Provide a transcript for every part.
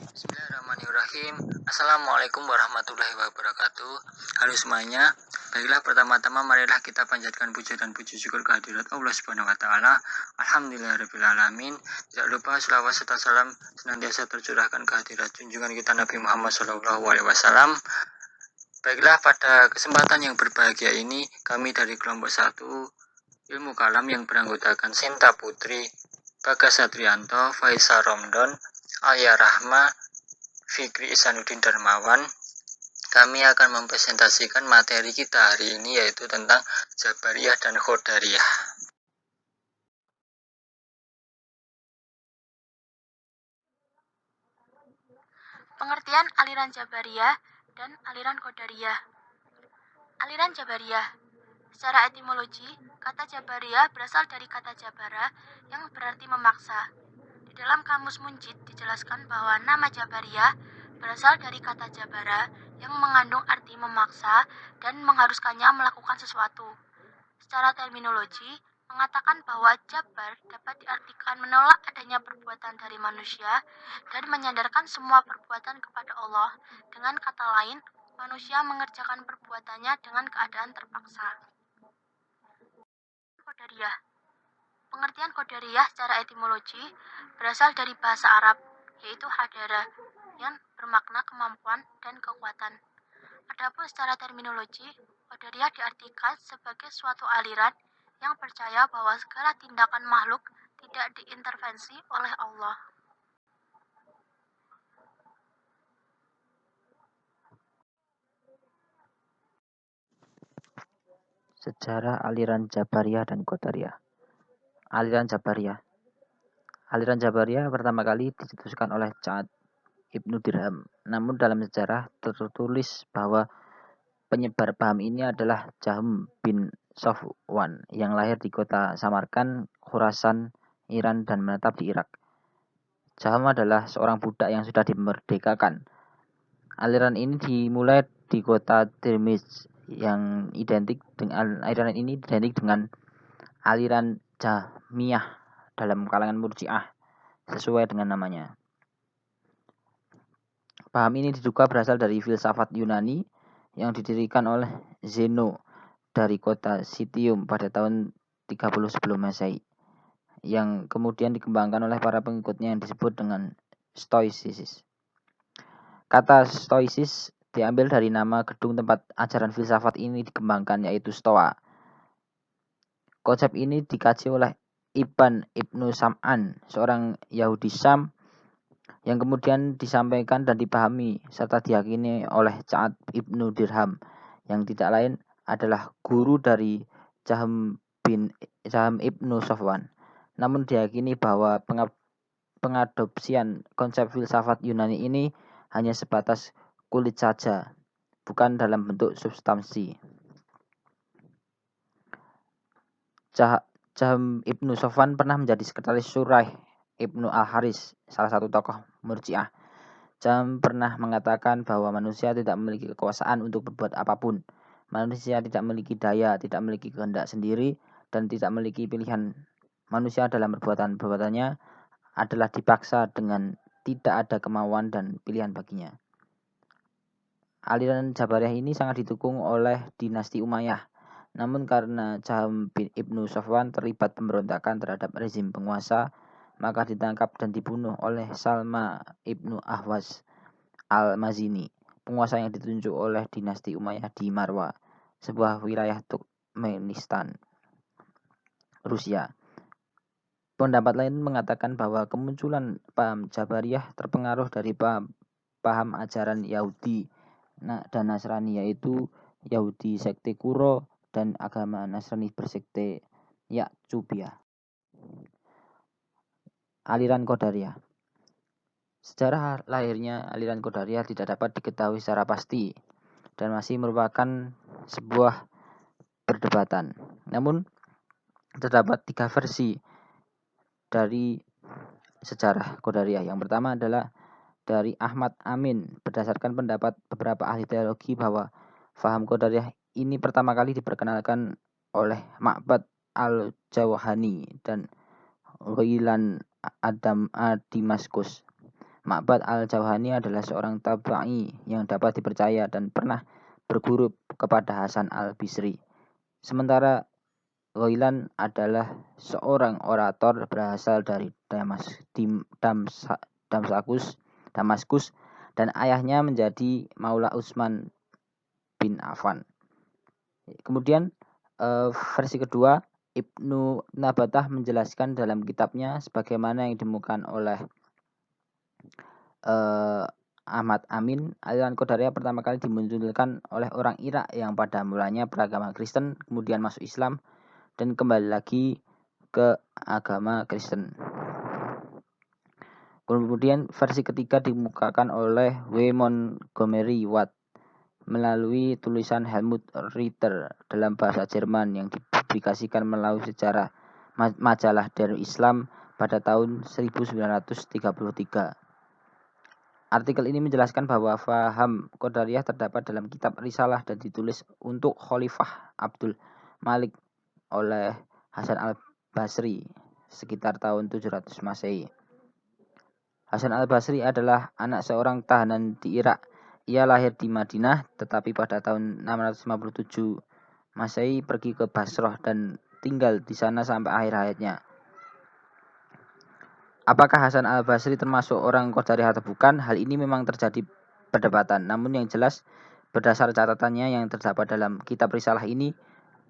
Bismillahirrahmanirrahim. Assalamualaikum warahmatullahi wabarakatuh. Halo semuanya. Baiklah, pertama-tama marilah kita panjatkan puja dan puji syukur kehadirat Allah Subhanahu wa taala. Alhamdulillahirabbil alamin. Tidak lupa selawat serta salam senantiasa tercurahkan kehadirat junjungan kita Nabi Muhammad SAW. Baiklah, pada kesempatan yang berbahagia ini kami dari kelompok 1 Ilmu Kalam yang beranggotakan Sinta Putri, Bagas Satrianto, Faisal Romdon, Alia Rahma, Fikri Isanuddin Darmawan. Kami akan mempresentasikan materi kita hari ini, yaitu tentang Jabariyah dan Qadariyah. Pengertian aliran Jabariyah dan aliran Qadariyah. Aliran Jabariyah. Secara etimologi, kata Jabariyah berasal dari kata Jabara yang berarti memaksa. Di dalam kamus Munjid dijelaskan bahwa nama Jabariyah berasal dari kata Jabara yang mengandung arti memaksa dan mengharuskannya melakukan sesuatu. Secara terminologi, mengatakan bahwa Jabar dapat diartikan menolak adanya perbuatan dari manusia dan menyandarkan semua perbuatan kepada Allah. Dengan kata lain, manusia mengerjakan perbuatannya dengan keadaan terpaksa. Qadariyah. Pengertian Qadariyah secara etimologi berasal dari bahasa Arab, yaitu hadara, yang bermakna kemampuan dan kekuatan. Adapun secara terminologi, Qadariyah diartikan sebagai suatu aliran yang percaya bahwa segala tindakan makhluk tidak diintervensi oleh Allah. Sejarah aliran Jabariyah dan Qadariyah. Aliran Jabariyah. Aliran Jabariyah pertama kali dicetuskan oleh Sa'ad Ibnu Dirham. Namun dalam sejarah tertulis bahwa penyebar paham ini adalah Jahm bin Safwan yang lahir di kota Samarkand, Khurasan, Iran dan menetap di Irak. Jahm adalah seorang budak yang sudah dimerdekakan. Aliran ini dimulai di kota Tirmiz yang aliran ini identik dengan aliran Jahmiyah dalam kalangan Murji'ah sesuai dengan namanya. Paham ini diduga berasal dari filsafat Yunani yang didirikan oleh Zeno dari kota Citium pada tahun 30 sebelum Masehi, yang kemudian dikembangkan oleh para pengikutnya yang disebut dengan Stoicism. Kata Stoicis diambil dari nama gedung tempat ajaran filsafat ini dikembangkan, yaitu Stoa. Konsep ini dikaji oleh Ibnu Sam'an, seorang Yahudi Syam, yang kemudian disampaikan dan dipahami serta diyakini oleh Sa'ad Ibnu Dirham, yang tidak lain adalah guru dari Jahm Ibnu Safwan. Namun diyakini bahwa pengadopsian konsep filsafat Yunani ini hanya sebatas kulit saja, bukan dalam bentuk substansi. Jahm Ibnu Safwan pernah menjadi sekretaris Suraih Ibnu Al-Haris, salah satu tokoh Murji'ah. Jahm pernah mengatakan bahwa manusia tidak memiliki kekuasaan untuk berbuat apapun. Manusia tidak memiliki daya, tidak memiliki kehendak sendiri, dan tidak memiliki pilihan. Manusia dalam perbuatannya adalah dipaksa dengan tidak ada kemauan dan pilihan baginya. Aliran Jabariyah ini sangat didukung oleh dinasti Umayyah. Namun karena Jahm bin Ibnu Safwan terlibat pemberontakan terhadap rezim penguasa, maka ditangkap dan dibunuh oleh Salma Ibnu Ahwas Al-Mazini, penguasa yang ditunjuk oleh dinasti Umayyah di Marwa, sebuah wilayah Turkmenistan, Rusia. Pendapat lain mengatakan bahwa kemunculan paham Jabariyah terpengaruh dari paham ajaran Yahudi dan Nasrani, yaitu Yahudi sekte Kuro dan agama Nasrani bersekte Ya'jubiyah. Aliran Qadariyah. Sejarah lahirnya aliran Qadariyah tidak dapat diketahui secara pasti dan masih merupakan sebuah perdebatan. Namun terdapat 3 versi dari sejarah Qadariyah. Yang pertama adalah dari Ahmad Amin, berdasarkan pendapat beberapa ahli teologi bahwa faham Qadariyah ini pertama kali diperkenalkan oleh Ma'bad Al-Jawhani dan Ghailan Adam Damaskus. Ma'bad al-Jauhani adalah seorang tabi'i yang dapat dipercaya dan pernah berguru kepada Hasan al-Bisri. Sementara Ghailan adalah seorang orator berasal dari Damaskus dan ayahnya menjadi Maula Utsman bin Affan. Kemudian versi kedua, Ibnu Nabatah menjelaskan dalam kitabnya sebagaimana yang ditemukan oleh Ahmad Amin, aliran Qadariyah pertama kali dimunculkan oleh orang Irak yang pada mulanya beragama Kristen, kemudian masuk Islam dan kembali lagi ke agama Kristen. Kemudian versi ketiga dimukakan oleh W. Montgomery Watt melalui tulisan Helmut Ritter dalam bahasa Jerman yang dipublikasikan melalui sejarah majalah Darul Islam pada tahun 1933. Artikel ini menjelaskan bahwa faham Qadariyah terdapat dalam kitab Risalah dan ditulis untuk Khalifah Abdul Malik oleh Hasan al-Basri sekitar tahun 700 Masehi. Hasan al-Basri adalah anak seorang tahanan di Irak. Ia lahir di Madinah, tetapi pada tahun 657 Masehi pergi ke Basrah dan tinggal di sana sampai akhir hayatnya. Apakah Hasan al-Basri termasuk orang Qadariyah atau bukan? Hal ini memang terjadi perdebatan. Namun yang jelas, berdasar catatannya yang terdapat dalam kitab Risalah ini,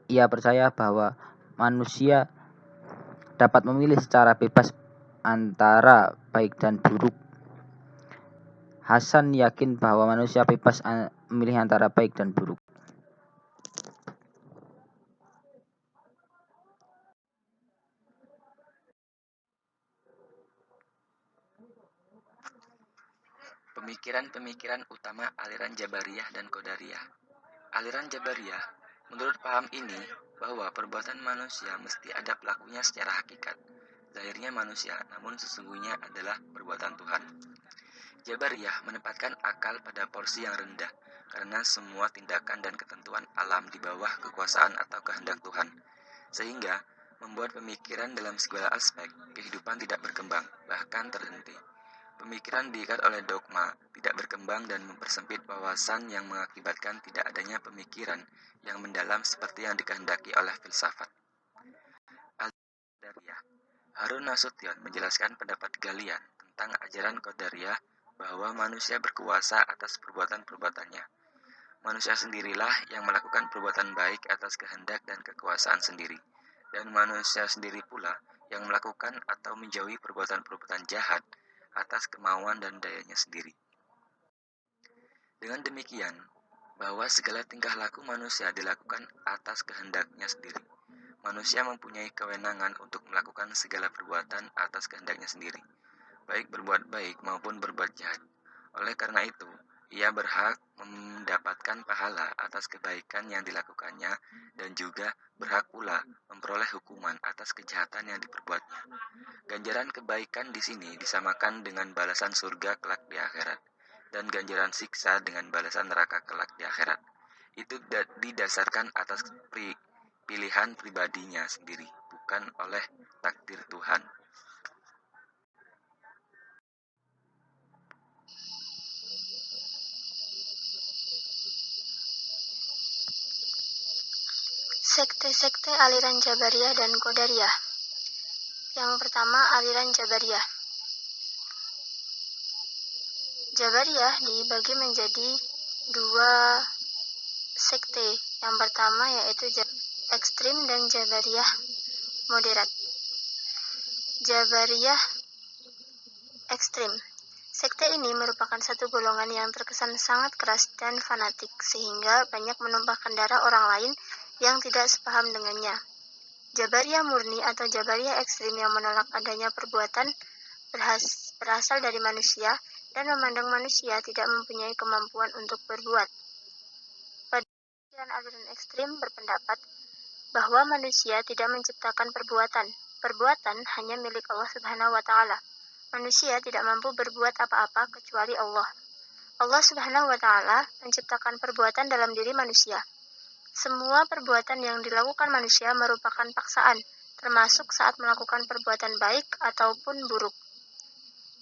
ia percaya bahwa manusia dapat memilih secara bebas antara baik dan buruk. Hasan yakin bahwa manusia bebas memilih antara baik dan buruk. Pemikiran-pemikiran utama aliran Jabariyah dan Qadariyah. Aliran Jabariyah, menurut paham ini, bahwa perbuatan manusia mesti ada pelakunya secara hakikat. Zahirnya manusia, namun sesungguhnya adalah perbuatan Tuhan. Jabariyah menempatkan akal pada porsi yang rendah, karena semua tindakan dan ketentuan alam di bawah kekuasaan atau kehendak Tuhan, sehingga membuat pemikiran dalam segala aspek kehidupan tidak berkembang, bahkan terhenti. Pemikiran diikat oleh dogma, tidak berkembang dan mempersempit wawasan yang mengakibatkan tidak adanya pemikiran yang mendalam seperti yang dikehendaki oleh filsafat. Qadariyah. Harun Nasution menjelaskan pendapat Galian tentang ajaran Qadariyah bahwa manusia berkuasa atas perbuatan-perbuatannya. Manusia sendirilah yang melakukan perbuatan baik atas kehendak dan kekuasaan sendiri, dan manusia sendiri pula yang melakukan atau menjauhi perbuatan-perbuatan jahat atas kemauan dan dayanya sendiri. Dengan demikian, bahwa segala tingkah laku manusia dilakukan atas kehendaknya sendiri. Manusia mempunyai kewenangan untuk melakukan segala perbuatan atas kehendaknya sendiri, baik berbuat baik maupun berbuat jahat. Oleh karena itu, ia berhak mendapatkan pahala atas kebaikan yang dilakukannya dan juga berhak pula memperoleh hukuman atas kejahatan yang diperbuatnya. Ganjaran kebaikan di sini disamakan dengan balasan surga kelak di akhirat, dan ganjaran siksa dengan balasan neraka kelak di akhirat. Itu didasarkan atas pilihan pribadinya sendiri, bukan oleh takdir Tuhan. Sekte-sekte aliran Jabariyah dan Qadariyah. Yang pertama, aliran Jabariyah. Jabariyah dibagi menjadi dua sekte. Yang pertama yaitu ekstrim dan Jabariyah moderat. Jabariyah ekstrim. Sekte ini merupakan satu golongan yang terkesan sangat keras dan fanatik, sehingga banyak menumpahkan darah orang lain yang tidak sepaham dengannya. Jabariyah murni atau Jabariyah ekstrim yang menolak adanya perbuatan berasal dari manusia dan memandang manusia tidak mempunyai kemampuan untuk berbuat. Aliran ekstrim berpendapat bahwa manusia tidak menciptakan perbuatan. Perbuatan hanya milik Allah Subhanahu wa Ta'ala. Manusia tidak mampu berbuat apa-apa kecuali Allah. Allah Subhanahu wa Ta'ala menciptakan perbuatan dalam diri manusia. Semua perbuatan yang dilakukan manusia merupakan paksaan, termasuk saat melakukan perbuatan baik ataupun buruk.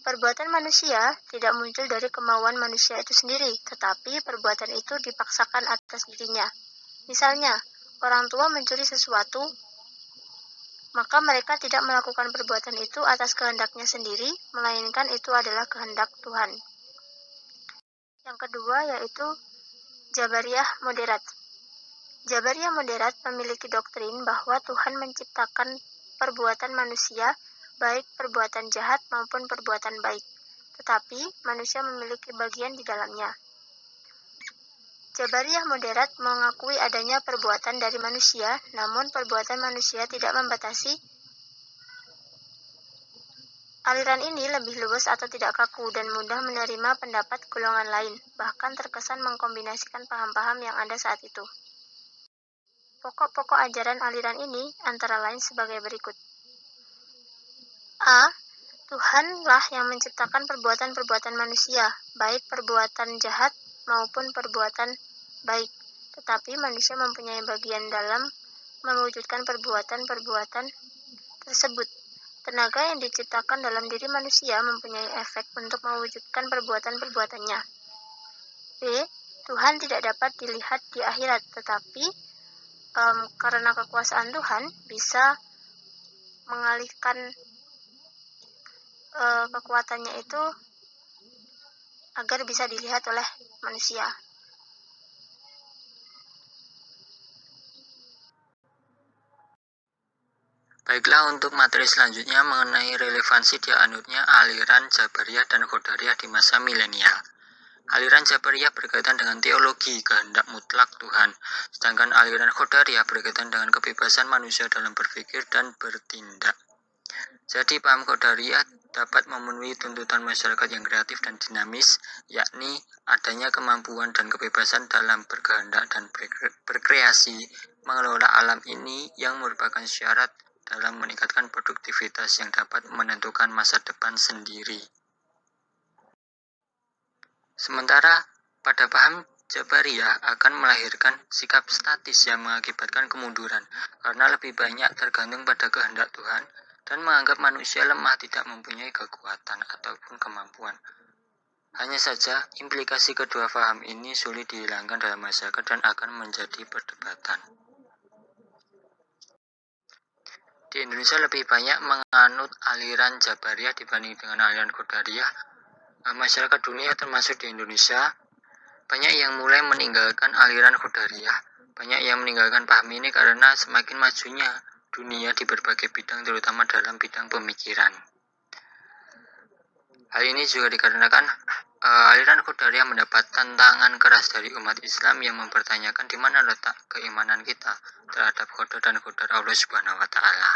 Perbuatan manusia tidak muncul dari kemauan manusia itu sendiri, tetapi perbuatan itu dipaksakan atas dirinya. Misalnya, orang tua mencuri sesuatu, maka mereka tidak melakukan perbuatan itu atas kehendaknya sendiri, melainkan itu adalah kehendak Tuhan. Yang kedua yaitu Jabariyah moderat. Jabariyah moderat memiliki doktrin bahwa Tuhan menciptakan perbuatan manusia, baik perbuatan jahat maupun perbuatan baik, tetapi manusia memiliki bagian di dalamnya. Jabariyah moderat mengakui adanya perbuatan dari manusia, namun perbuatan manusia tidak membatasi. Aliran ini lebih luas atau tidak kaku dan mudah menerima pendapat golongan lain, bahkan terkesan mengkombinasikan paham-paham yang ada saat itu. Pokok-pokok ajaran aliran ini antara lain sebagai berikut. A. Tuhanlah yang menciptakan perbuatan-perbuatan manusia, baik perbuatan jahat maupun perbuatan baik. Tetapi manusia mempunyai bagian dalam mewujudkan perbuatan-perbuatan tersebut. Tenaga yang diciptakan dalam diri manusia mempunyai efek untuk mewujudkan perbuatan-perbuatannya. B. Tuhan tidak dapat dilihat di akhirat, tetapi karena kekuasaan Tuhan bisa mengalihkan kekuatannya itu agar bisa dilihat oleh manusia. Baiklah, untuk materi selanjutnya mengenai relevansi dianutnya aliran Jabariyah dan Qadariyah di masa milenial. Aliran Jabariyah berkaitan dengan teologi kehendak mutlak Tuhan, sedangkan aliran Qadariyah berkaitan dengan kebebasan manusia dalam berpikir dan bertindak. Jadi paham Qadariyah dapat memenuhi tuntutan masyarakat yang kreatif dan dinamis, yakni adanya kemampuan dan kebebasan dalam berkehendak dan berkreasi mengelola alam ini yang merupakan syarat dalam meningkatkan produktivitas yang dapat menentukan masa depan sendiri. Sementara pada paham Jabariyah akan melahirkan sikap statis yang mengakibatkan kemunduran karena lebih banyak tergantung pada kehendak Tuhan dan menganggap manusia lemah tidak mempunyai kekuatan ataupun kemampuan. Hanya saja implikasi kedua paham ini sulit dihilangkan dalam masyarakat dan akan menjadi perdebatan. Di Indonesia lebih banyak menganut aliran Jabariyah dibanding dengan aliran Qadariyah. Masyarakat dunia termasuk di Indonesia banyak yang mulai meninggalkan aliran Qadariyah. Banyak yang meninggalkan paham ini karena semakin majunya dunia di berbagai bidang, terutama dalam bidang pemikiran. Hal ini juga dikarenakan aliran Qadariyah mendapat tantangan keras dari umat Islam yang mempertanyakan di mana letak keimanan kita terhadap qada dan qadar Allah Subhanahu wa taala.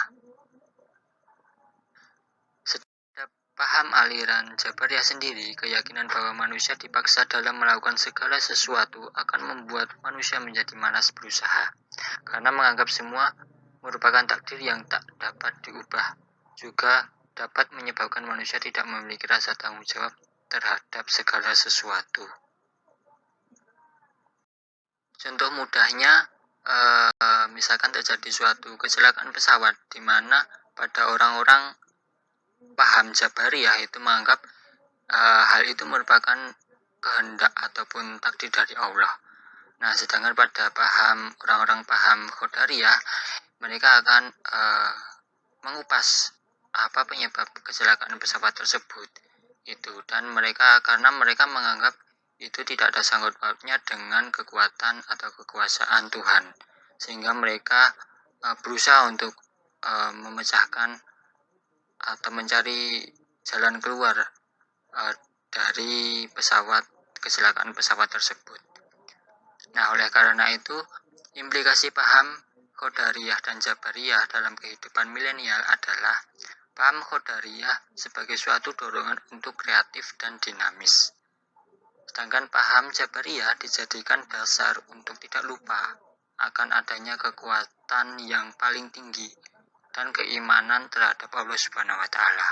Paham aliran Jabariyah sendiri, keyakinan bahwa manusia dipaksa dalam melakukan segala sesuatu akan membuat manusia menjadi malas berusaha, karena menganggap semua merupakan takdir yang tak dapat diubah, juga dapat menyebabkan manusia tidak memiliki rasa tanggung jawab terhadap segala sesuatu. Contoh mudahnya, misalkan terjadi suatu kecelakaan pesawat, di mana pada orang-orang paham Jabariyah itu menganggap hal itu merupakan kehendak ataupun takdir dari Allah. Nah, sedangkan pada paham orang-orang paham Qadariyah, mereka akan mengupas apa penyebab kecelakaan pesawat tersebut itu, dan karena mereka menganggap itu tidak ada sangkut pautnya dengan kekuatan atau kekuasaan Tuhan, sehingga mereka berusaha untuk memecahkan atau mencari jalan keluar dari kecelakaan pesawat tersebut. Nah, oleh karena itu, implikasi paham Qadariyah dan Jabariyah dalam kehidupan milenial adalah paham Qadariyah sebagai suatu dorongan untuk kreatif dan dinamis. Sedangkan paham Jabariyah dijadikan dasar untuk tidak lupa akan adanya kekuatan yang paling tinggi dan keimanan terhadap Allah Subhanahu wa taala.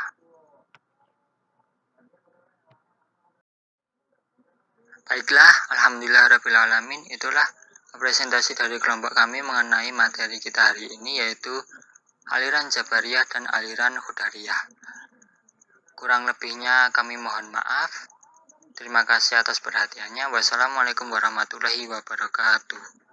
Baiklah, alhamdulillahirabbil alamin, itulah presentasi dari kelompok kami mengenai materi kita hari ini, yaitu aliran Jabariyah dan aliran Qadariyah. Kurang lebihnya kami mohon maaf. Terima kasih atas perhatiannya. Wassalamualaikum warahmatullahi wabarakatuh.